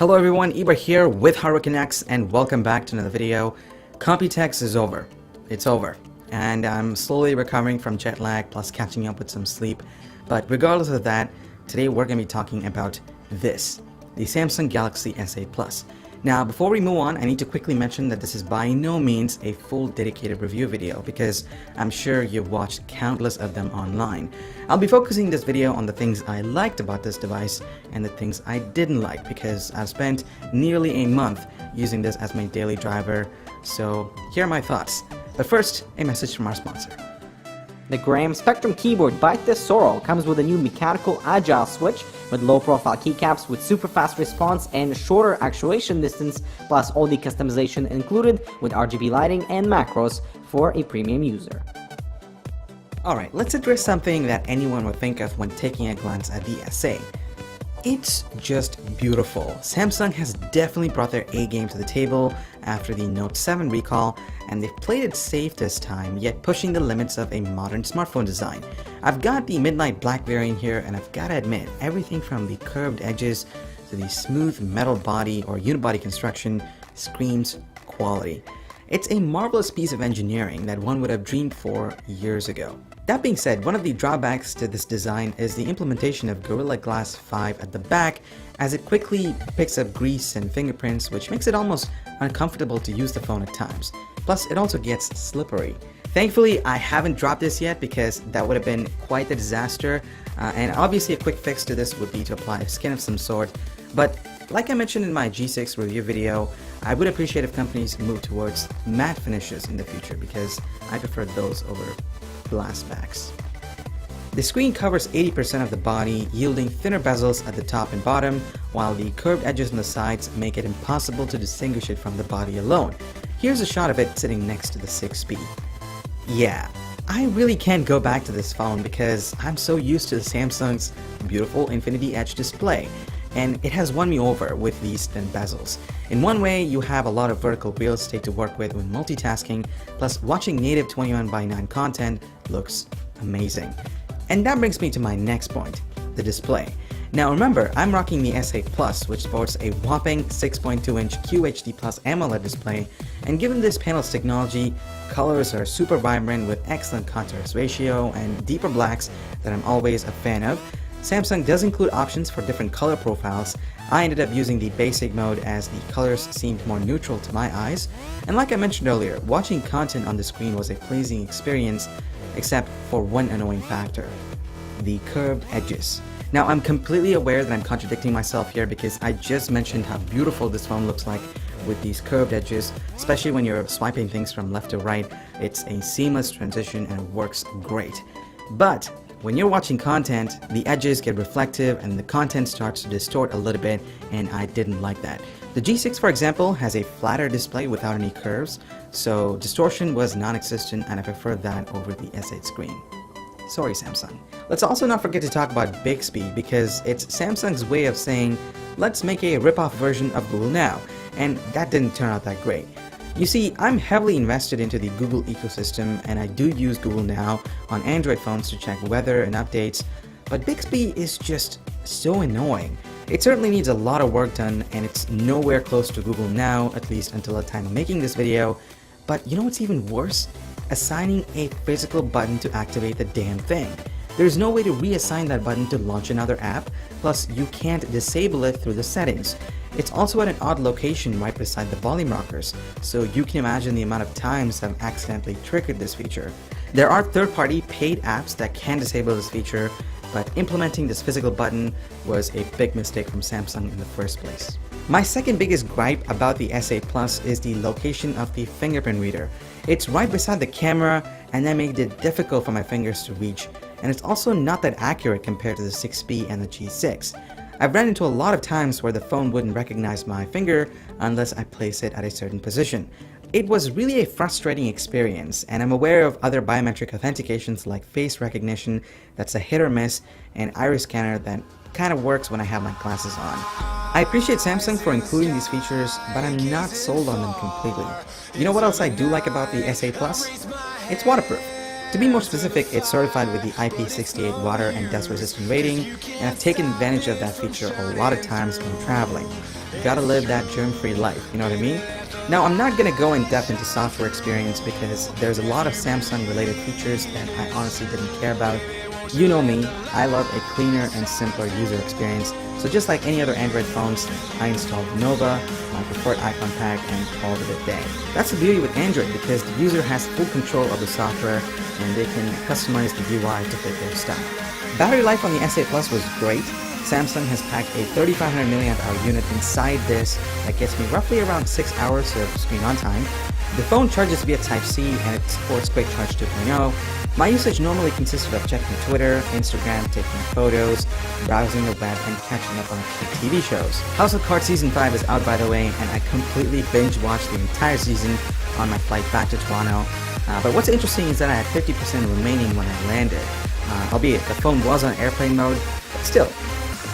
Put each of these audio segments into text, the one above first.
Hello everyone, Eber here with HardwareConnects and welcome back to another video. Computex is over. It's over. And I'm slowly recovering from jet lag plus catching up with some sleep. But regardless of that, today we're going to be talking about this, the Samsung Galaxy S8 Plus. Now before we move on, I need to quickly mention that this is by no means a full dedicated review video because I'm sure you've watched countless of them online. I'll be focusing this video on the things I liked about this device and the things I didn't like because I've spent nearly a month using this as my daily driver. So here are my thoughts. But first, a message from our sponsor. The Gram Spectrum keyboard by Tesoro comes with a new mechanical agile switch with low-profile keycaps with super fast response and shorter actuation distance, plus all the customization included with RGB lighting and macros for a premium user. Alright, let's address something that anyone would think of when taking a glance at the S8. It's just beautiful. Samsung has definitely brought their A game to the table after the Note 7 recall, and they've played it safe this time, yet pushing the limits of a modern smartphone design. I've got the midnight black variant here, and I've got to admit, everything from the curved edges to the smooth metal body or unibody construction screams quality. It's a marvelous piece of engineering that one would have dreamed for years ago. That being said, one of the drawbacks to this design is the implementation of Gorilla Glass 5 at the back, as it quickly picks up grease and fingerprints, which makes it almost uncomfortable to use the phone at times. Plus, it also gets slippery. Thankfully, I haven't dropped this yet because that would have been quite the disaster, and obviously a quick fix to this would be to apply a skin of some sort. But like I mentioned in my G6 review video, I would appreciate if companies move towards matte finishes in the future because I prefer those over glass backs. The screen covers 80% of the body, yielding thinner bezels at the top and bottom, while the curved edges on the sides make it impossible to distinguish it from the body alone. Here's a shot of it sitting next to the 6P. Yeah, I really can't go back to this phone because I'm so used to Samsung's beautiful Infinity Edge display, and it has won me over with these thin bezels. In one way, you have a lot of vertical real estate to work with when multitasking, plus watching native 21:9 content looks amazing. And that brings me to my next point, the display. Now remember, I'm rocking the S8 Plus, which sports a whopping 6.2-inch QHD Plus AMOLED display, and given this panel's technology, colors are super vibrant with excellent contrast ratio and deeper blacks that I'm always a fan of. Samsung does include options for different color profiles. I ended up using the basic mode as the colors seemed more neutral to my eyes, and like I mentioned earlier, watching content on the screen was a pleasing experience, except for one annoying factor: the curved edges. Now I'm completely aware that I'm contradicting myself here because I just mentioned how beautiful this phone looks like with these curved edges, especially when you're swiping things from left to right. It's a seamless transition and it works great. But when you're watching content, the edges get reflective and the content starts to distort a little bit, and I didn't like that. The G6, for example, has a flatter display without any curves, so distortion was non-existent and I prefer that over the S8 screen. Sorry, Samsung. Let's also not forget to talk about Bixby because it's Samsung's way of saying, let's make a rip-off version of Google Now, and that didn't turn out that great. You see, I'm heavily invested into the Google ecosystem and I do use Google Now on Android phones to check weather and updates, but Bixby is just so annoying. It certainly needs a lot of work done and it's nowhere close to Google Now, at least until the time of making this video. But you know what's even worse? Assigning a physical button to activate the damn thing. There's no way to reassign that button to launch another app, plus you can't disable it through the settings. It's also at an odd location right beside the volume rockers, so you can imagine the amount of times I've accidentally triggered this feature. There are third-party paid apps that can disable this feature, but implementing this physical button was a big mistake from Samsung in the first place. My second biggest gripe about the S8 Plus is the location of the fingerprint reader. It's right beside the camera, and that made it difficult for my fingers to reach, and it's also not that accurate compared to the 6P and the G6. I've run into a lot of times where the phone wouldn't recognize my finger unless I place it at a certain position. It was really a frustrating experience, and I'm aware of other biometric authentications like face recognition that's a hit or miss, and iris scanner that kind of works when I have my glasses on. I appreciate Samsung for including these features, but I'm not sold on them completely. You know what else I do like about the S8 Plus? It's waterproof. To be more specific, it's certified with the IP68 water and dust resistant rating, and I've taken advantage of that feature a lot of times when traveling. You gotta live that germ-free life, you know what I mean? Now, I'm not gonna go in depth into software experience because there's a lot of Samsung-related features that I honestly didn't care about. You know me, I love a cleaner and simpler user experience, so just like any other Android phones, I installed Nova, my preferred icon pack, and called it a day. That's the beauty with Android because the user has full control of the software and they can customize the UI to fit their style. Battery life on the S8 Plus was great. Samsung has packed a 3500 mAh unit inside this that gets me roughly around 6 hours of screen on time. The phone charges via Type-C and it supports Quick Charge 2.0. My usage normally consisted of checking Twitter, Instagram, taking photos, browsing the web, and catching up on a few TV shows. House of Cards Season 5 is out by the way, and I completely binge-watched the entire season on my flight back to Toronto. But what's interesting is that I had 50% remaining when I landed. Albeit the phone was on airplane mode, but still,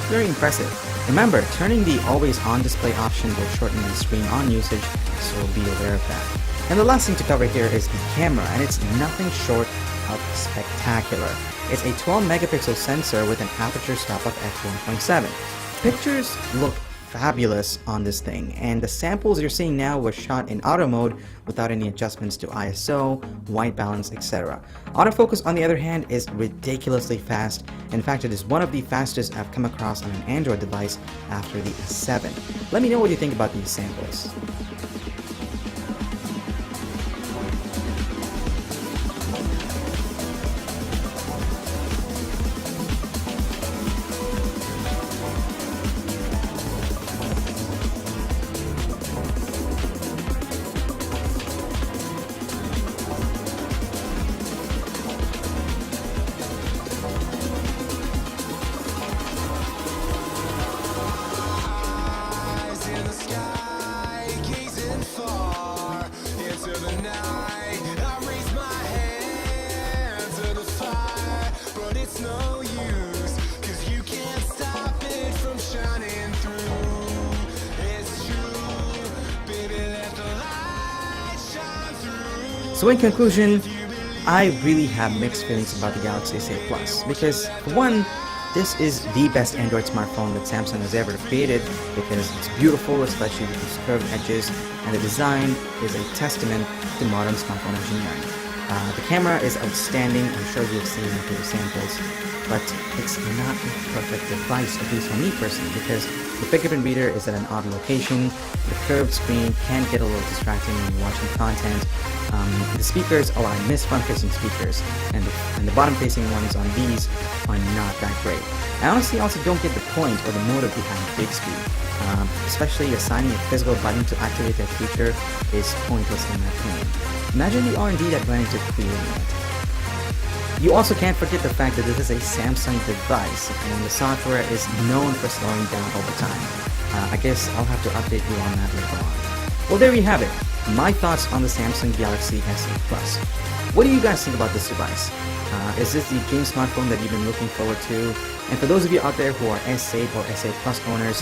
very impressive. Remember, turning the always on display option will shorten the screen on usage, so be aware of that. And the last thing to cover here is the camera, and it's nothing short of spectacular. It's a 12 megapixel sensor with an aperture stop of f1.7. Pictures look fabulous on this thing, and the samples you're seeing now were shot in auto mode without any adjustments to ISO, white balance, etc. Autofocus, on the other hand, is ridiculously fast. In fact, it is one of the fastest I've come across on an Android device after the S7. Let me know what you think about these samples. So in conclusion, I really have mixed feelings about the Galaxy S8 Plus because, for one, this is the best Android smartphone that Samsung has ever created because it's beautiful, especially with its curved edges, and the design is a testament to modern smartphone engineering. The camera is outstanding, I'm sure you've seen it through the samples, but it's not a perfect device, at least for me personally, because the fingerprint reader is at an odd location, the curved screen can get a little distracting when you're watching content. The speakers, I miss front-facing speakers, and the bottom-facing ones on these are not that great. I honestly also don't get the point or the motive behind Bixby, especially assigning a physical button to activate that feature is pointless in my opinion. Imagine the R&D that went into creating it. You also can't forget the fact that this is a Samsung device, and the software is known for slowing down over time. I guess I'll have to update you on that later on. Well, there you have it. My thoughts on the Samsung Galaxy S8 Plus. What do you guys think about this device? Is this the dream smartphone that you've been looking forward to? And for those of you out there who are S8 or S8 Plus owners,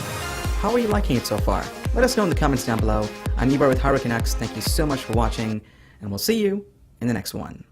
how are you liking it so far? Let us know in the comments down below. I'm Eber with Hurricane X. Thank you so much for watching, and we'll see you in the next one.